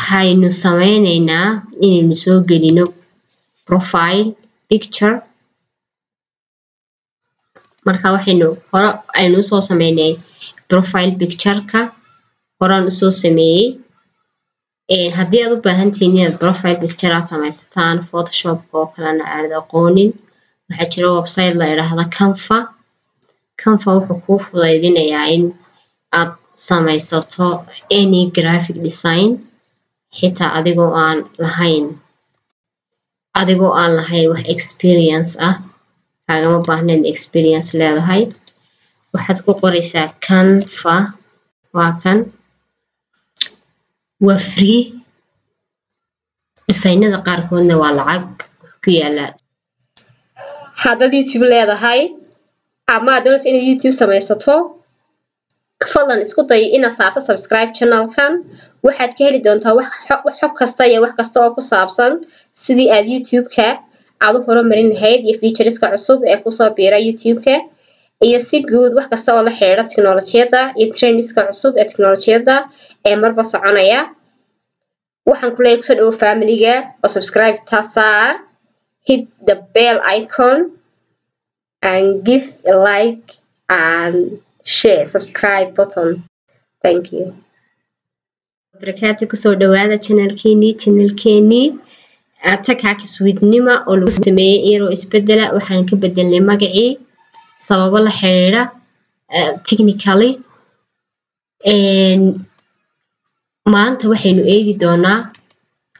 waxaynu sameynaynaa inaynu soo gelino profile picture marka waxaynu hore aynu soo sameynay profile picture-ka horaan soo sameeyay haddii aad u baahan tihiin inaad profile picture aad samaysataan Photoshop oo kalena aad aqoonin waxaa jira website la yiraahdo Canva wuxuu kuu fududeeynayaa in aad samaysato any graphic design xitaa adigoo aan lahayn wax experience ah kaagama baahnayn experience leedahay waxaad ku qoraysaa Canva waa free designada qaarkoodna waa lacag ku yaala haddaad YouTube leedahay ama aad doonayso inaad YouTube samaysato fadlan isku day inaad saarto subscribe channel-kan waxaad ka heli doontaa wax xog kasta iyo wax kasta oo ku saabsan sidii aad YouTube-ka aad u horumarin lahayd iyo featureska cusub ee ku soo biira YouTube-ka iyo si guud wax kasta oo la xiriira teknolojiyadda iyo trendska cusub ee teknolojiyadda ee marba soconaya waxaan ku leeyahay kusoo dhawo family-ga oo subscribe tasaar hit the bell icon and give a like and share subscribe button thank you barakati kusoo dhawaada channelkeeni atakaaki sweetnima oo lagu sameeyay iyadoo isbedela waxaan ka bedelnay magacii sababo la xiriira technically maanta waxaynu eegi doonaa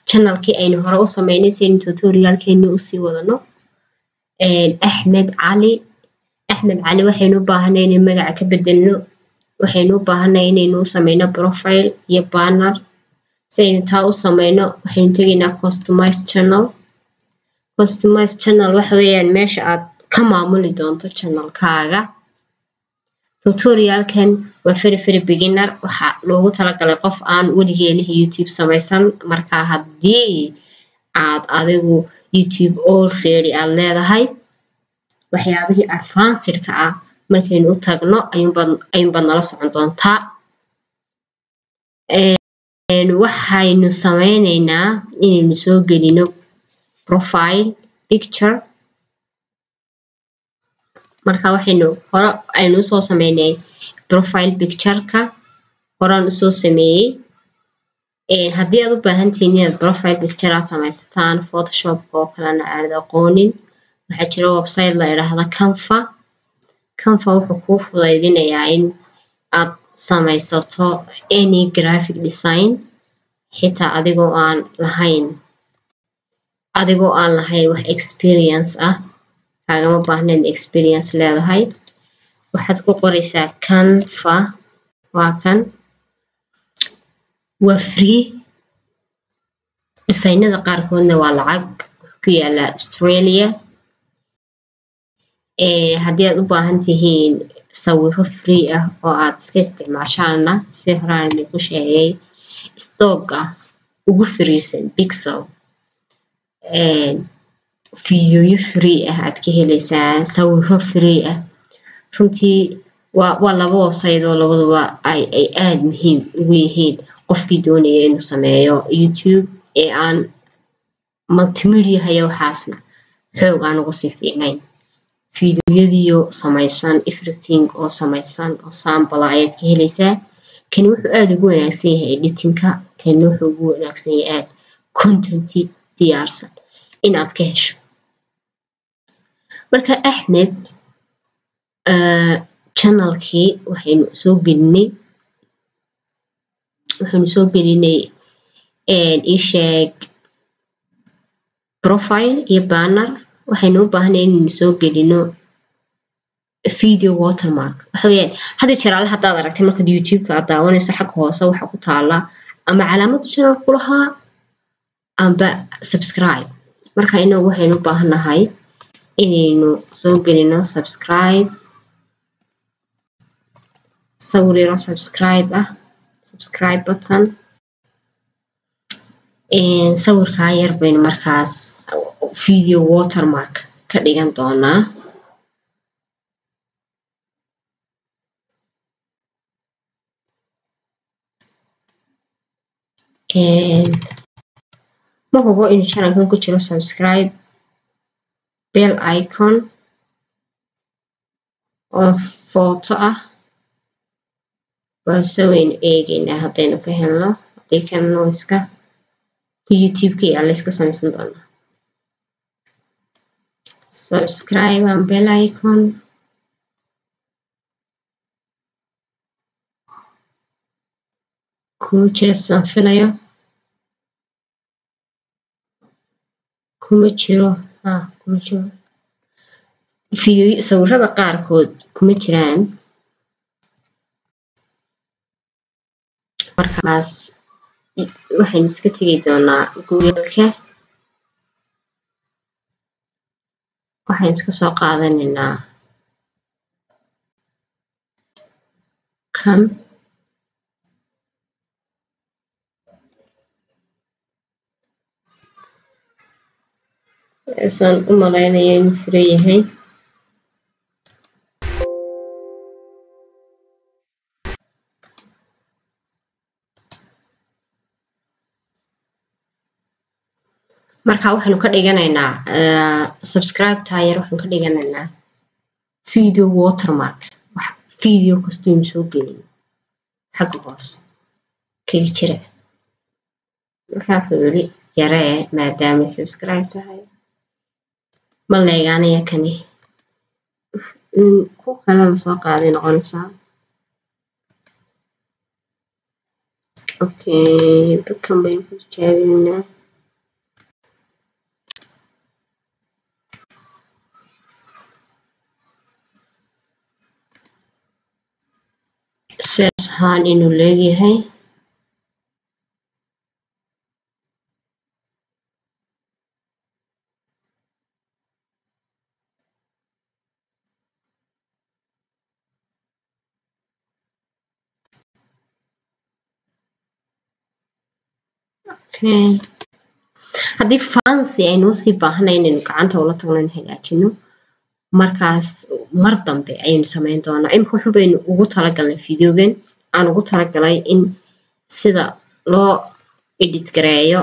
channelkii aynu hore u sameynay si tutorialkeeni u sii wadano Ahmed Cali waxaynu u baahanay in magaca ka bedelno waxaynu u baahanay inaynu sameyno profile iyo banner si aynu taa u sameyno waxaynu tegaynaa customize channel waxa weeyaan meesha aad ka maamuli doonto channelkaaga tutorialkan waa very beginner waxa loogu talagalay qof aan weligeed YouTube samaysan marka haddii aad adigu YouTube already aad leedahay waxyaabihii advanced-ka ah markaynu u tagno ayuunbaad nala socon doontaa waxaynu sameynaynaa inaynu soo gelino profile picture marka waxaynu hore aynu soo sameynay profile picture-ka horaan soo sameeyay haddii aad u baahan tihiin inaad profile picture aad samaysataan Photoshop oo kalena aad aqoonin waxaa jira website la yiraahdo Canva wuxuu kuu fududeeynayaa in aad samaysato any graphic design xitaa adigoo aan lahayn wax experience ah kaagama baahnayn experience leedahay waxaad ku qoraysaa Canva waa free designada qaarkoodna waa lacag ku yaala Australia haddii aad u baahan tihiin sawiro free ah oo aad iska isticmaashaana si horaan ku sheegay stock-ga ugu fariisan pixel video free ah aad ka helaysaa sawiro free ah runtii waa laba website oo labaduba ay aad muhiim ugu yihiin qofkii doonaya inuu sameeyo YouTube ee aan multimedia haya waxaasna xoog aan ugu sii fiicnayn fiidiyoyadiyo samaysan everything oo samaysan oo sample ayaad ka helaysaa kani wuxuu aad ugu wanaagsan yahay editing-ka kani wuxuu ugu wanaagsan yahay aad content diyaarsan inaad ka hesho marka Ahmed channelkii waxaynu soo gelinay isheeg profile iyo banner waxaynu u baahanay inaynu soo gelino video watermark waxa weeyaan hadda jiraale haddaad aragtay markaad YouTube-ka aad daawanayso xagga hoose waxa ku taala ama calaamada channelku lahaa amba subscribe marka inagu waxaynu u baahanahay inaynu soo gelino subscribe sawiro subscribe button sawirka yar baynu markaas video watermark ka dhigan doonaa ma hubo in channelkan ku jiro subscribe bell icon oo photo ah balse waynu eegaynaa haddaynu ka helno haddii kalena iska youtube-ka iyo alla iska samaysan doonaa subscribe and bell icon kuma jiro saan filayo kuma jiro video sawirada qaarkood kuma jiraan markaas waxaynu iska tegi doonaa google-ka waxaynu iska soo qaadanaynaa kan isaan u malaynayo inuu furan yahay marka waxaanu ka dhiganaynaa subscribe tire waxaanu ka dhiganaynaa video watermark wax video kastoo inu soo gelin xagga hoos kaga jira markaa weli yaree maadaama subscribe tahay ma leegaanaya kani ku kale la soo qaaday noqonaysaa okay bakan baynu ku tijaabinaynaa sidaas ahaan inuu leegyahay haddii fancy aynu usii baahanay inaynu gacanta ula tagno in hagaajino markaas mar dambe ayaynu samayn doonaa imika wuxuu baynu ugu talagalnay videogan aan ugu talagalay in sida loo edit gareeyo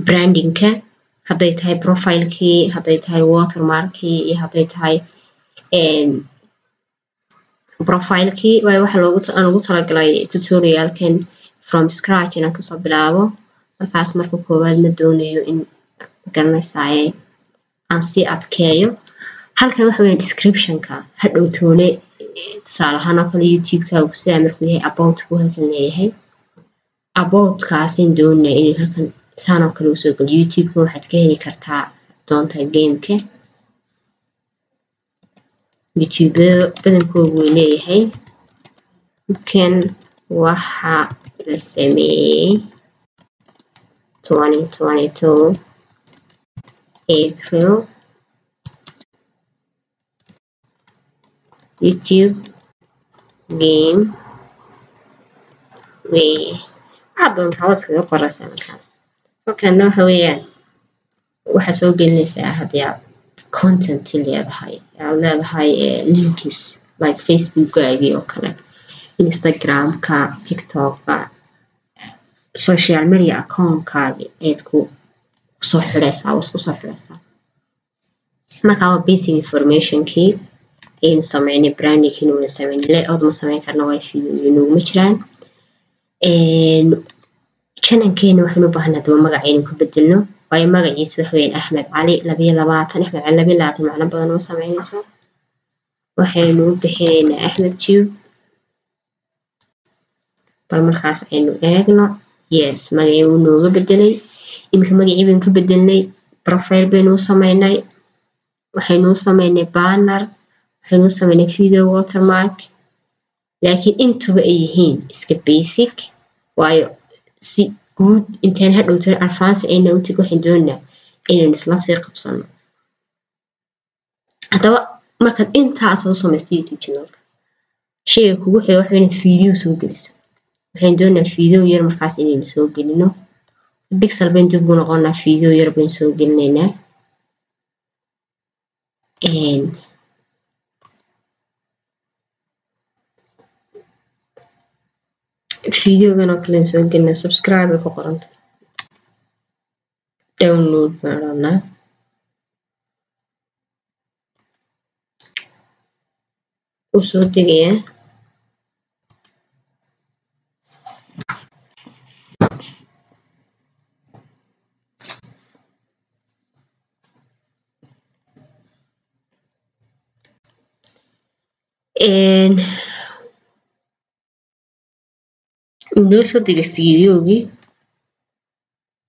brandingka hadday tahay profilekii hadday tahay watermarkii iyo hadday tahay profilekii waayo waxa aan ugu talagalay tutorialkan from scratch inaan kasoo bilaabo markaas marka koowaad ma doonayo in garanaysaye aan sii adkeeyo halkan waxa weeyaan descriptionka hadhow toole tusaale ahaan oo kale youtube-kaagu sidaa markuu yahay about-ku halkan leeyahay about-kaasin doonaa inuu halkan saan oo kale usoo galo youtube-ka waxaad ka heli kartaa doonta gameka youtube badankoogu way leeyahay kan waxa la sameeyey 2022 April YouTube game way hadda hoos kaga qoraysaa markaas halkan waxa weeyaan waxa soo gelinaysaa haddii aad content leedahay aad leedahay links like Facebook-gaagii oo kale Instagram-ka TikTok-ka social media account-kaagii ayaad ku soo xidhaysaa isku soo xidhaysaa marka waa basic information-kii aynu sameynay branding inuu sameynay layout ma sameyn karna waa inuu ma jiraan channel-keena waxaan u baahnaa daba magacaynu ku bedelno waayo magaciisu waxa weeyaan Axmed Cali 22 macno badan oo sameynayso waxaynu u bixinaynaa Axmed Tube bal markaas aynu eegno yes magacii uu nooga bedelay imika magacii baynu ka bedelnay profile baynu u sameynay waxaynu u sameynay banner waxaynu u sameynay video watermark laakiin intuba ay yihiin iska basic waayo si guud intaan hadhowtaan advance ayna u tag waxaan doonaa inaynu isla sii qabsano haddaba markaad intaas soo samaystay youtube channelka shayga kugu xiga waxa inaad video soo geliso waxaan doonaa video yar markaas inaynu soo gelino pixel baynu dib ugu noqonaa video yar baynu soo gelinaynaa فيديو أنا كلنا سوي قلنا سبسكرايب لفقرنت داونلود معنا وصوت دقيقة inoo soo diga fiidiyoogii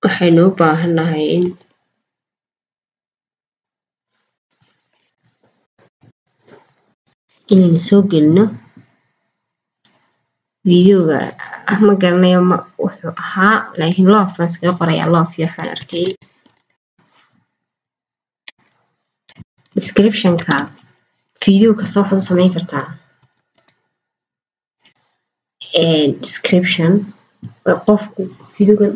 waxaynu u baahannahay inaynu soo gelino fiidiyooga ma garanayo ma wuxuu ahaa laakiin loof baan iskaga qorayaa loof iyo waxaan arkay descriptionka fiidiyo kasta waxaad u samayn kartaa description qofku fiidiyooga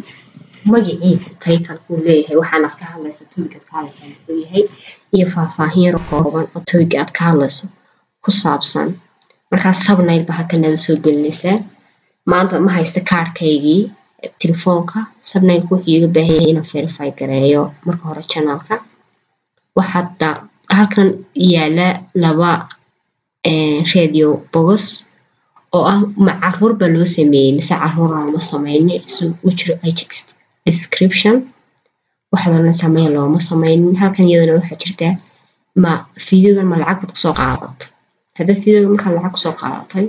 magaciisa title-ku leeyahay waxaanaad ka hadlaysa topic-aad ka hadlaysa muxuu yahay iyo faahfaahin yar oo kooban oo topic aad ka hadlayso ku saabsan markaa thumbnail ba halkan aad soo gelinaysaa maanta ma haysta kaarkaygii telefoonka thumbnailku wuxuu iga baahan yahay inaan verify gareeyo marka hore channelka waxaad halkan yaala laba radio box oo ah ma caruur ba loo sameeyay mise caruur looma sameeyay u jiro description waxa la sameeyay looma sameeyay halkan iyadana waxa jirta ma fiidiyoodan ma lacag ku soo qaadato hadda fiidiyooda marka lacag ku soo qaadatay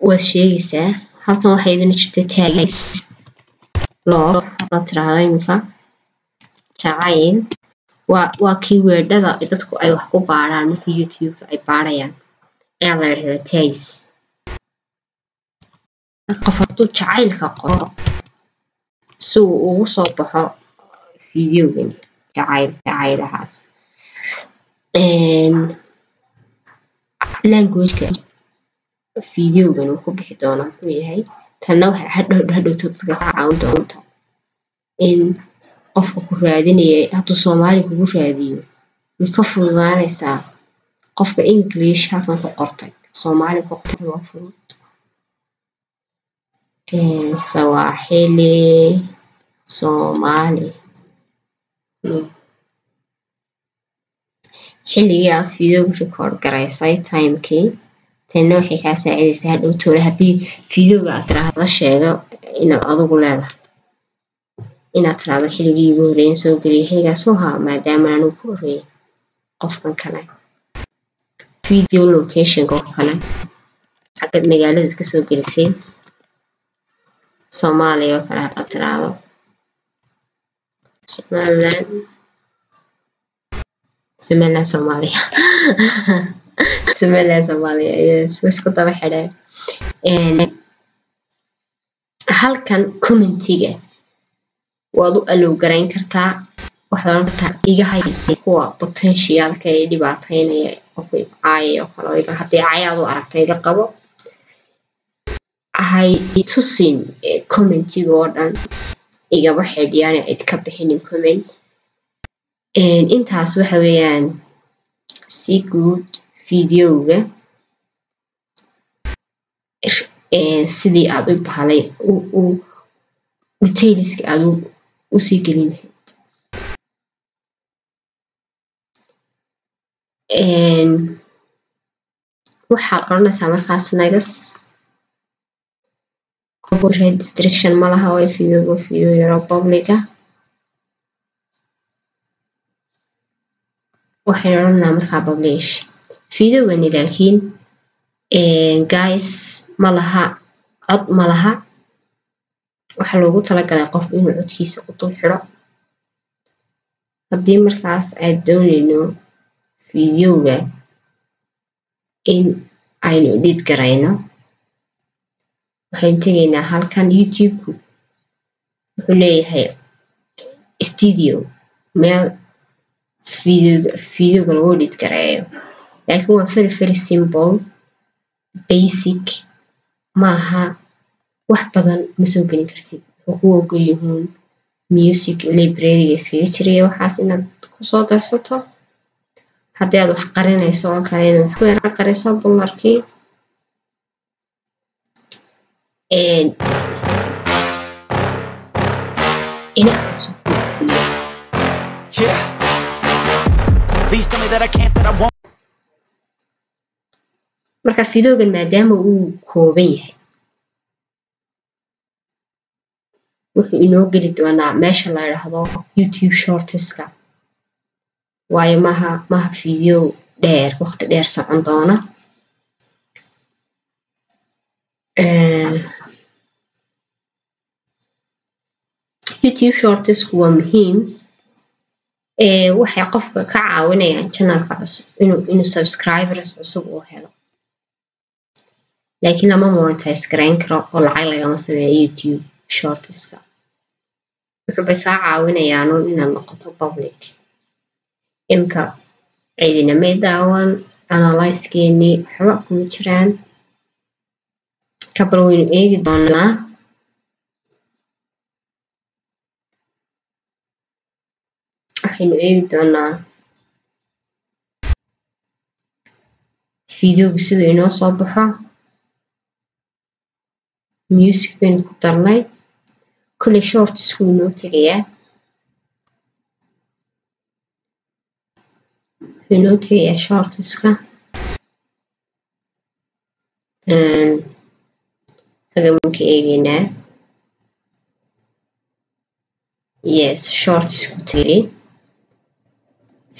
waa sheegaysaa halkan waxa idin jirta tags love tiraahdo imika jacayl waa keywordada dadku ay wax ku baaraan marka YouTube ay baarayaan ee la yiraahdo tags qofku jacaylka qoro soo ugu soo baxo fiidiyoogan jacaylahaas language-ka fiidiyoogan uu ku bixi doona ku yahay tanna waxa hadhow dadka ka caawin doonta in qofku ku raadinayay hadduu Soomaali kugu raadiyo way ka fududaanaysaa qofka English halkan ku qortay Soomaali ku qortay waa fudud Swahili Somali xilligaas fiidiyooga record garaysay timekii tanna waxay kaa saacidaysaa hadhow toole haddii fiidiyoogaas raahdo sheego inaad adigu leedahay inaad tiraahdo xilligii ugu horreeyay soo geliyay xilligaas oo haa maadaama aanu ku horreeyay qofkan kale video location oo kale xagga magaalada ka soo gelisay Soomaaliya oo kale aad tiraahdo Soomaaliya yes isku daba xidhay halkan commentiga waad u allow garayn kartaa waxaad oran kartaa iga hay kuwa potentialka ee dhibaataynaya qofka caayay oo kale iga haddii caayaad u aragtay iga qabo hay tusin commentiga oo dhan igaba xidhiyaan cid ka bixinin comment intaas waxa weeyaan si guud fiidiyooga sidii aad u bahalay detailska aad u sii gelin lahayd waxaad oranaysaa markaas nagas copyright restriction ma laha way fiidiyoo yaro publica waxay oranaysaa markaa publish fiidiyoogani laakiin guys ma laha cod ma laha waxa loogu talagalay qof inuu codkiisa ku dul xiro haddii markaas aad doonayno fiidiyooga in aynu edit garayno waxaynu tegaynaa halkan YouTube-ku wuxuu leeyahay studio meel fiidiyooga lagu edit gareeyo laakiin waa very simple basic maaha wax badan ma soo gelin kartid wuxuu ku ogol yihiin music library-ga iskaga jiraya waxaas inaad kusoo darsato haddii aad wax qarinayso oo kale inaad wax ku yara qariso bullarkii inaad sukuuliyo Please tell me that I can't, that I won't. marka fiidoogan maadaama uu kooban yahay wuxuu inoo geli doonaa meesha la yiraahdo YouTube shortska waayo maha fiideo dheer waqti dheer socon doona YouTube shortsku waa muhiim waxay qofka ka caawinayaan channelka cusub inuu subscribers cusub uu helo laakiin lama monetize gareyn karo oo lacag lagama sameeyo YouTube shortska wuxuu ka caawinayaan inaad noqoto public imka ciidina may daawan analyze-keeni waxba kuma jiraan kabal waynu eegi doonaa waxaynu eegi doonaa fiidooga siduu inoo soo baxo music baynu ku darnay kulle shorts wuu inoo tegayaa wuxuu inoo tegayaa shortska hagamunka eegaynaa yes shorts ku tegay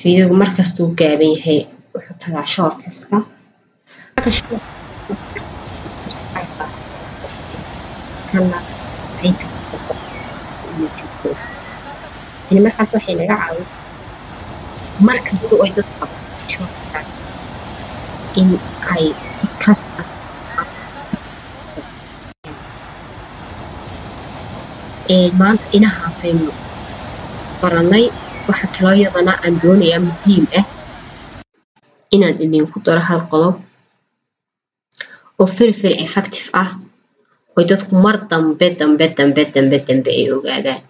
fiidooga markastuu gaaban yahay wuxuu tagaa shortska markaas waxay naga caawin markasta oo ay dadka shortska in ay si kasba maanta inahaasaynu baranay waxa kaloo yadana aan doonayaa muhiim ah inaan idinku daro hal qodob oo very effective ah oo dadku mar dambe ay ogaadaan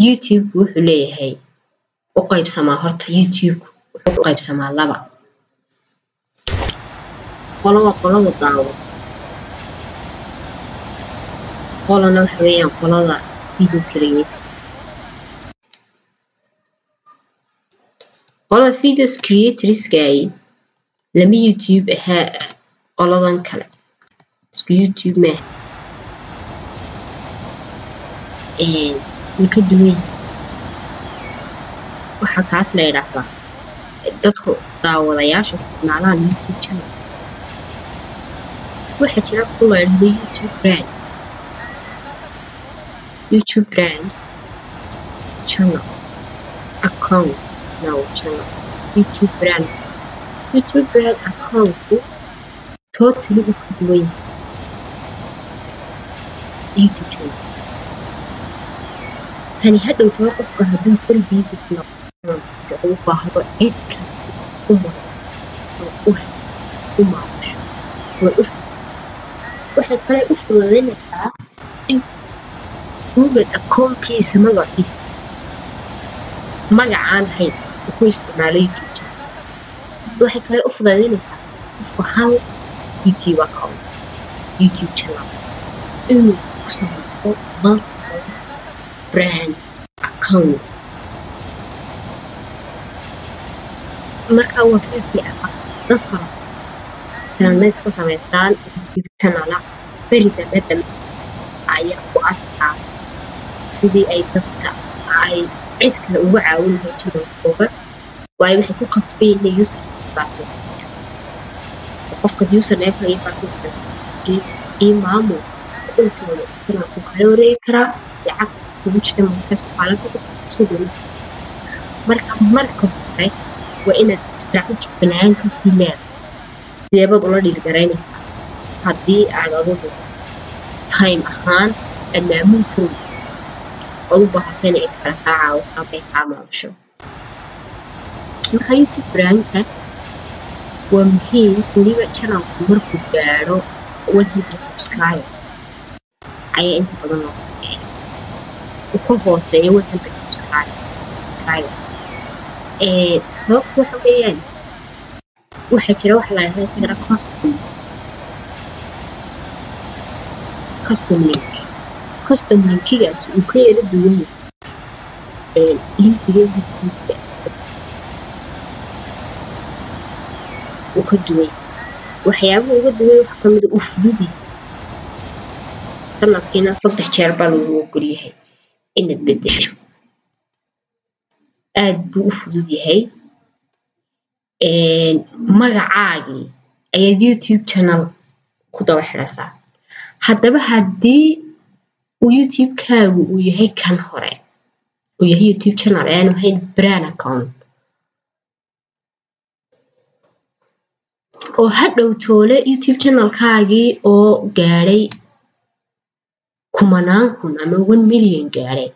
YouTube wuxuu leeyahay u qaybsamaa horta YouTube wuxuu u qaybsamaa laba qolada daawo qolana waxa weeyaan qolada video creators qolada videos creatorsky lama YouTube ahaa qoladan kale isku YouTube ma ka duwan waxa kaas la yiraahdaa dadku daawadayaasha isticmaalaan YouTube channel waxa jira kuwa YouTube brand channel account YouTube brand account totally different YouTube channel tani hadhow too qofka hadduu full basic noqdo si uu baahdo cidka u maamusho waxay kale u fududaynaysaa in Google account-kiisa magaciisa magacaan hayd ku isticmaalo YouTube channel waxay kale u fududaynaysaa qofka hal YouTube account YouTube channel inuu ku samaysto multiple brand accounts marka waa fiican dad fara badan iska samaystaan YouTube channel very dambe ayaa ku arkaa sidii ay dadka ay cid kale uga caawin lahayd channelkooda waayo waxay ku qasbeen inay user password qofka username iyo password iyo maamul intooda channelku kala wareegi karaa lacag ugu jirta markaas xaaladda soo dhow marka hore waa inaad strategy plan ka sii leedahay sideebad ula dhiirgaraynaysaa haddii aad adigu time ahaan aad maamuulkooda ood u baahato inay cid kale kaa caawiso haday kaa maamusho marka YouTube brandka waa muhiim weliba channelku markuu gaadho 100 subscriber ayaa inta badan loo sameeya ku hooseeya 100 subscriber sababtu waxa weeyaan waxaa jira wax la yidhaahdo isagana custom custom linkigaas uu ka yara duwan yahay linkiga youtube-ka uu ka duwan waxyaabaha uga duwan waxa ka mid ah uu fudud yahay sanadkiina 3 jeer baa lagu ogol yahay inaad bedesho aad buu u fudud yahay magacaagii ayaad youtube channel ku daba xidhaysaa haddaba haddii uu youtube-kaagu uu yahay kan hore uu yahay youtube channel aanu ahayn brand account oo hadhow toole youtube channelkaagii oo gaadhay kumanaan kun ama 1 milyan gaadhay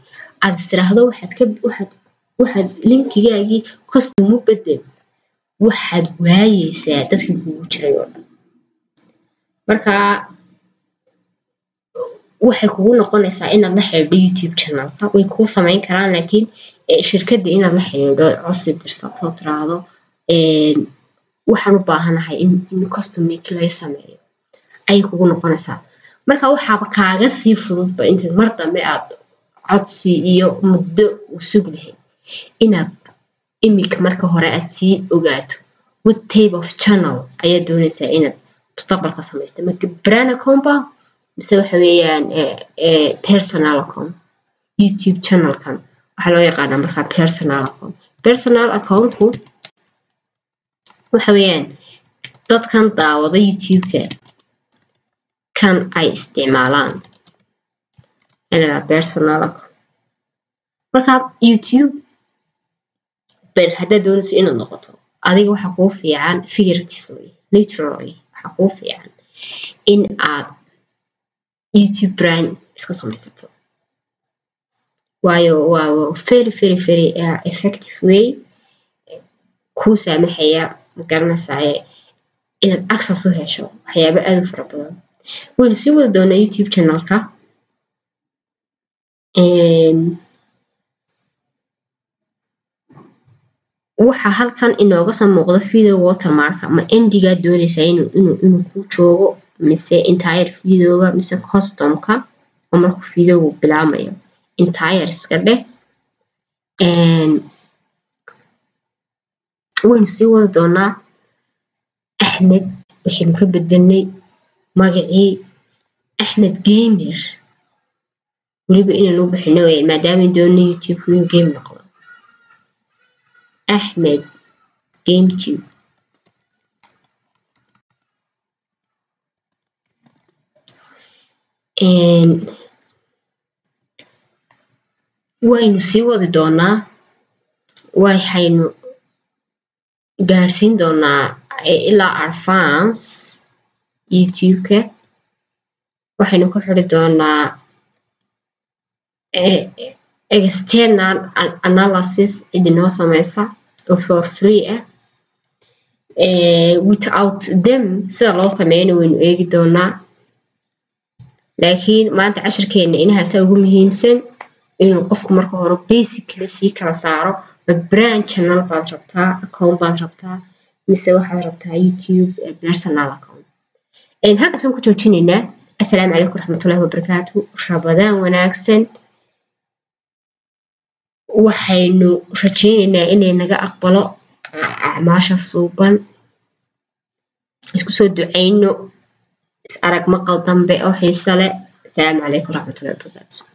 aad istiraahdo waxaad linkigaagii custom u bedel waxaad waayeysaa dadkii kugu jiray oo dhan marka waxay kugu noqonaysaa inaad la xidhiidho youtube channelka way kuu samayn karaan laakiin shirkadda inaad la xidhiidho codsi dirsato tiraahdo waxaan u baahanahay in custom link laga sameeyo ayay kugu noqonaysaa marka waxaaba kaaga sii fududba intaad mar dambe aad codsi iyo muddo u sugi lahayd inaad imika marka hore aad sii ogaato what type of channel ayaad doonaysaa inaad mustaqbalka samaysto marka brand account ba mise waxa weeyaan personal account youtube channelkan waxaa loo yaqaanaa marka personal accountku waxa weeyaan dadkan daawada youtube-ka kan ay isticmaalaan inaa personal account marka youtube haddaad doonayso inaad noqoto adiga waxa kuu fiican figuratively literally waxa kuu fiican in aad youtube brand iska samaysato waayo waa very effective way kuu saamaxaya magaranaysaa inaad access u hesho waxyaabo aad u fara badan waynu sii wada doonaa youtube channelka waxa halkan inooga soo muuqda video watermark ma endigaa doonaysaa inuu ku joogo mise entire videoga mise customka oo markuu videogu bilaamayo entire iska dheh waynu sii wada doonaa axmed waxaynu ka bedelnay magacii axmed gamer weliba inaan u bixino maadaama doonay youtube inuu game noqdo axmed gametube waynu sii wadi doonaa waxaynu gaarsiin doonaa ilaa advance youtube-ka waxaynu ku xiri doonaa external analysis idinoo samaysa oo for free ah without them sida loo sameeyana waynu eegi doonaa laakiin maanta cashirkeena inahaasa ugu muhiimsan inuu qofku marka hore basically sii kala saaro brand channel baad rabtaa account baad rabtaa mise waxaad rabtaa youtube personal account halkaasaan ku joojinaynaa assalaamu calaykum waraxmatullaahi wabarakaatu rabadaan wanaagsan waxaynu rajaynaynaa inay naga aqbalo acmaasha suuban isku soo ducayno is arag maqal dambe oo xiiso leh assalaamu calaykum waraxmatullaahi wabarakaatu